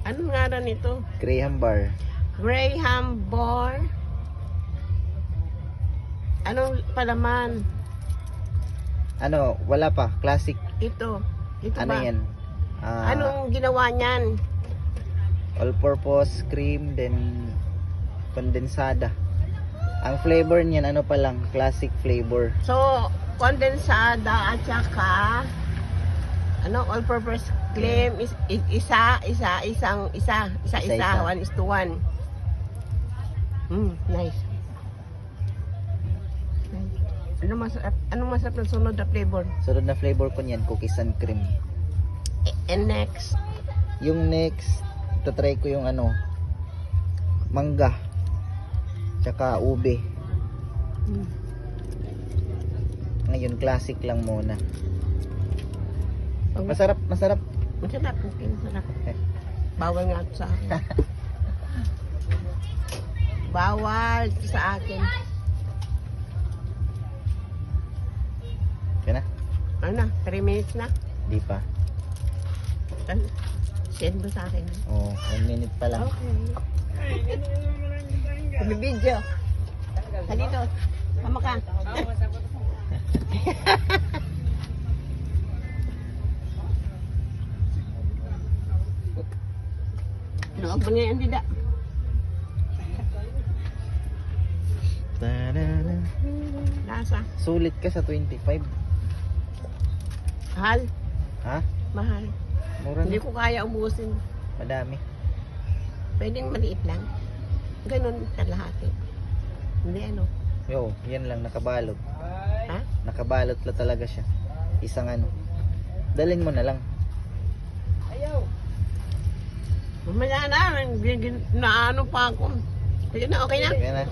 Anong ngaran nito? Graham bar. Graham bar. Anong palaman? Ano, wala pa. Classic. Ito. Ito Ano ba? yan? Anong ginawa niyan? All-purpose cream, then kondensada. Ang flavor niyan, ano pa lang, classic flavor. So, kondensada at saka all-purpose cream isa, 1:1. Nice. Anong masarap ng sunod na flavor? Sunod na flavor ko niyan, cookies and cream. And next, Yung next, tatry ko yung mangga. Tsaka ube. Ngayon, classic lang muna. Masarap, masarap. Masarap, okay, masarap. Bawal nga ito sa akin. Bawal sa akin. Yan na? Ano na? 3 minutes na? Di pa. Send mo sa akin. Oh, 1 minute pa lang. Okay. Bibidyo. Halito. Sama ka. Luwag mo ngayon, Dida. Ta-da-da. Lasa. Sulit ka sa 25. Mahal. Ha? Mahal. Mura Hindi na. ko kaya ubusin. Madami. Pwedeng maliit lang. Ganun kalahati. Hindi Yo, yan lang, nakabalot. Ha? Nakabalot la talaga siya. Isang dalhin mo na lang. Mamaya na. Pa ako. Sige na, okay na? Yan na.